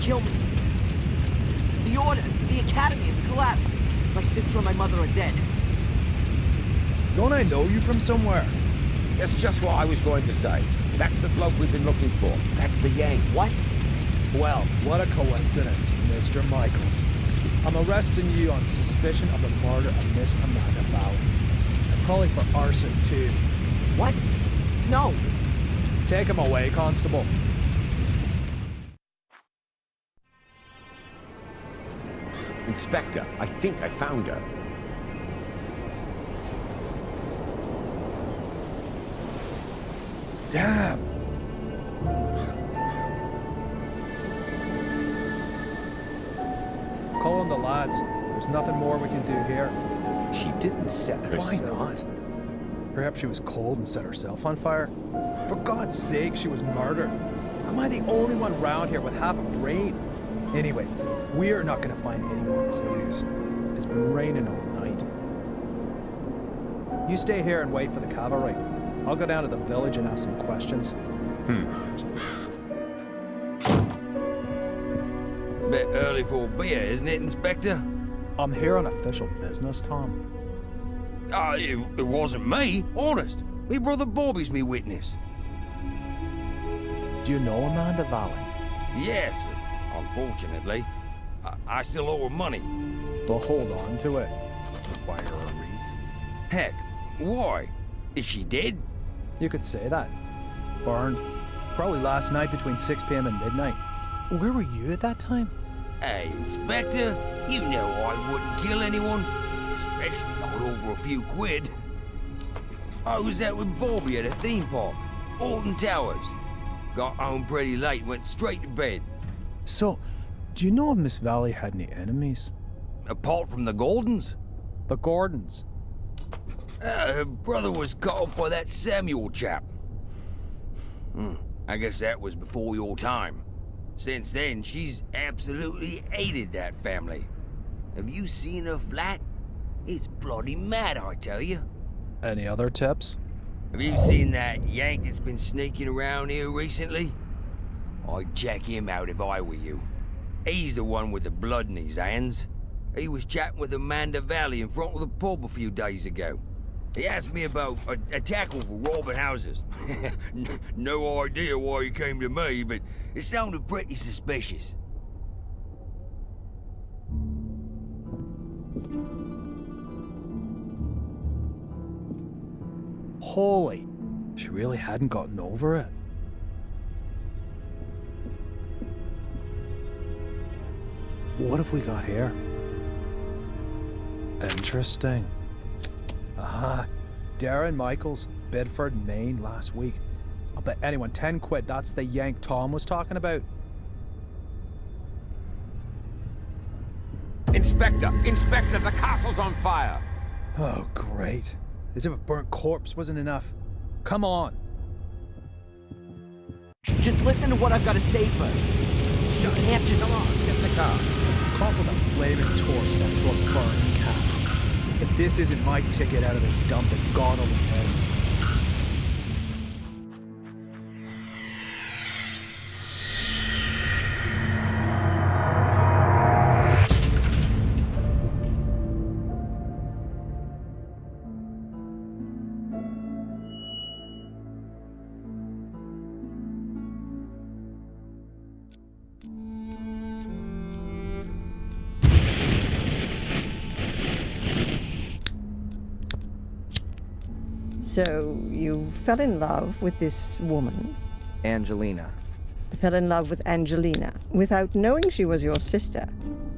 kill me. The Order, the Academy has collapsed. My sister and my mother are dead. Don't I know you from somewhere? That's just what I was going to say. That's the bloke we've been looking for. That's the Yank. What? Well, what a coincidence, Mr. Michaels. I'm arresting you on suspicion of the murder of Miss Amanda Valley. And probably for arson, too. What? No. Take him away, Constable. Inspector, I think I found her. Damn! Call on the lads. There's nothing more we can do here. She didn't set herself. Why not? Perhaps she was cold and set herself on fire? For God's sake, she was murdered. Am I the only one round here with half a brain? Anyway, we're not going to find any more clues. It's been raining all night. You stay here and wait for the cavalry. I'll go down to the village and ask some questions. Bit early for a beer, isn't it, Inspector? I'm here on official business, Tom. It wasn't me, honest. Me brother Bobby's me witness. Do you know Amanda Valley? Yes, unfortunately. I still owe her money. Well, hold on to it. Buy her a wreath. Heck, why? Is she dead? You could say that. Burned. Probably last night between 6 p.m. and midnight. Where were you at that time? Hey, Inspector, you know I wouldn't kill anyone. Especially not over a few quid. I was out with Bobby at a theme park, Alton Towers. Got home pretty late and went straight to bed. So, do you know if Miss Valley had any enemies? Apart from the Gordons? The Gordons. Her brother was cut off by that Samuel chap. I guess that was before your time. Since then, she's absolutely hated that family. Have you seen her flat? It's bloody mad, I tell you. Any other tips? Have you seen that Yank that's been sneaking around here recently? I'd check him out if I were you. He's the one with the blood in his hands. He was chatting with Amanda Valley in front of the pub a few days ago. He asked me about a tackle for robbing houses. No idea why he came to me, but it sounded pretty suspicious. Holy, she really hadn't gotten over it. What have we got here? Interesting. Aha, Darren Michaels, Bedford, Maine, last week. I'll bet anyone 10 quid that's the Yank Tom was talking about. Inspector! Inspector, the castle's on fire! Oh, great. As if a burnt corpse wasn't enough. Come on. Just listen to what I've got to say first. You can't just... Come on, get in the car. Caught with a flaming torch next to a burning castle. If this isn't my ticket out of this dump, then God only knows. So, you fell in love with this woman? Angelina. Fell in love with Angelina, without knowing she was your sister.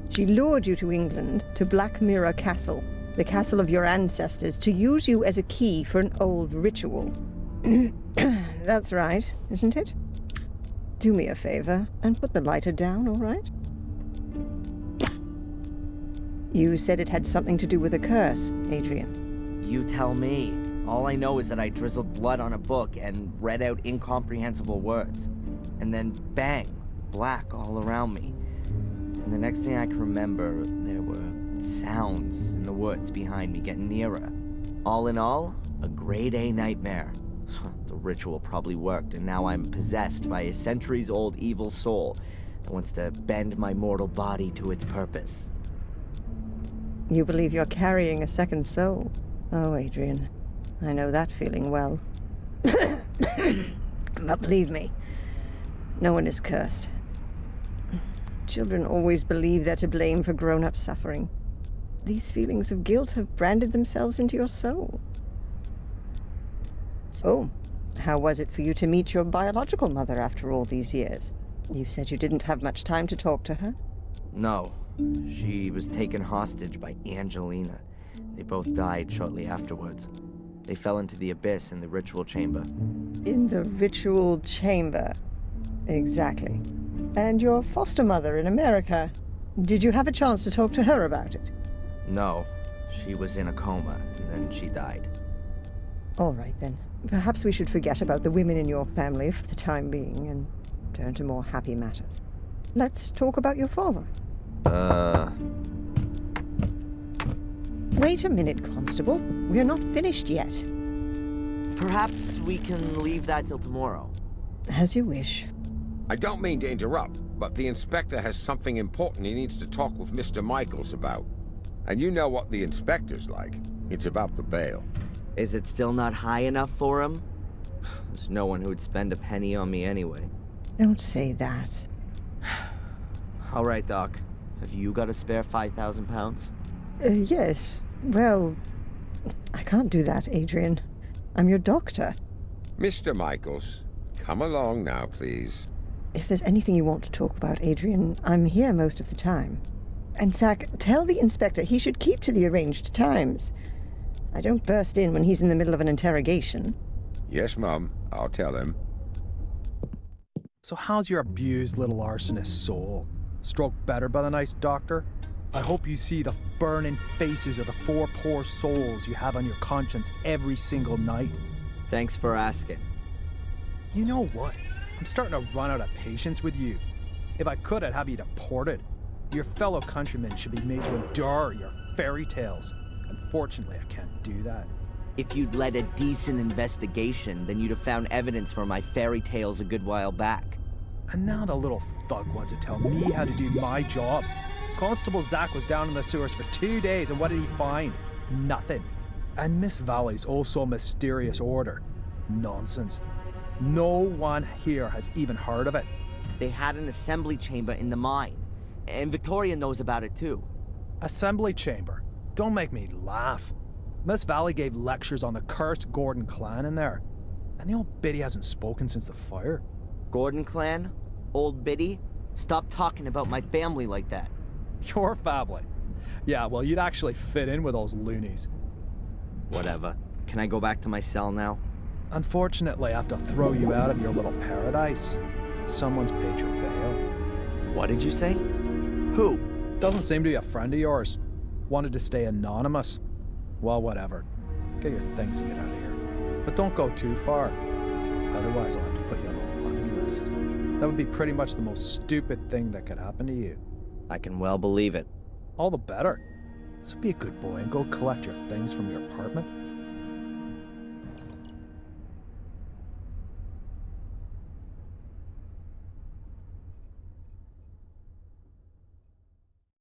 She lured you to England, to Black Mirror Castle, the castle of your ancestors, to use you as a key for an old ritual. That's right, isn't it? Do me a favor, and put the lighter down, all right? You said it had something to do with a curse, Adrian. You tell me. All I know is that I drizzled blood on a book and read out incomprehensible words. And then bang, black all around me. And the next thing I can remember, there were sounds in the woods behind me getting nearer. All in all, a grade A nightmare. The ritual probably worked, and now I'm possessed by a centuries-old evil soul. It wants to bend my mortal body to its purpose. You believe you're carrying a second soul? Oh, Adrian, I know that feeling well. But believe me, no one is cursed. Children always believe they're to blame for grown-up suffering. These feelings of guilt have branded themselves into your soul. So, how was it for you to meet your biological mother after all these years? You said you didn't have much time to talk to her. No, she was taken hostage by Angelina. They both died shortly afterwards. They fell into the abyss in the ritual chamber. In the ritual chamber. Exactly. And your foster mother in America. Did you have a chance to talk to her about it? No, she was in a coma, and then she died. All right, then. Perhaps we should forget about the women in your family for the time being and turn to more happy matters. Let's talk about your father. Wait a minute, Constable. We're not finished yet. Perhaps we can leave that till tomorrow. As you wish. I don't mean to interrupt, but the inspector has something important he needs to talk with Mr. Michaels about. And you know what the inspector's like. It's about the bail. Is it still not high enough for him? There's no one who would spend a penny on me anyway. Don't say that. All right, Doc. Have you got a spare 5,000 pounds? Yes. Well, I can't do that, Adrian. I'm your doctor. Mr. Michaels, come along now, please. If there's anything you want to talk about, Adrian, I'm here most of the time. And Zach, tell the inspector he should keep to the arranged times. I don't burst in when he's in the middle of an interrogation. Yes, Mum. I'll tell him. So how's your abused little arsonist soul? Stroke better by the nice doctor? I hope you see the burning faces of the 4 poor souls you have on your conscience every single night. Thanks for asking. You know what? I'm starting to run out of patience with you. If I could, I'd have you deported. Your fellow countrymen should be made to endure your fairy tales. Unfortunately, I can't do that. If you'd led a decent investigation, then you'd have found evidence for my fairy tales a good while back. And now the little thug wants to tell me how to do my job. Constable Zach was down in the sewers for 2 days, and what did he find? Nothing. And Miss Valley's also a mysterious order. Nonsense. No one here has even heard of it. They had an assembly chamber in the mine, and Victoria knows about it too. Assembly chamber? Don't make me laugh. Miss Valley gave lectures on the cursed Gordon clan in there. And the old biddy hasn't spoken since the fire. Gordon clan? Old Biddy? Stop talking about my family like that. Your family? Yeah, well, you'd actually fit in with those loonies. Whatever. Can I go back to my cell now? Unfortunately, I have to throw you out of your little paradise. Someone's paid your bail. What did you say? Who? Doesn't seem to be a friend of yours. Wanted to stay anonymous. Well, whatever. Get your things and get out of here. But don't go too far. Otherwise, I'll have to put you on the wanted list. That would be pretty much the most stupid thing that could happen to you. I can well believe it. All the better. So be a good boy and go collect your things from your apartment.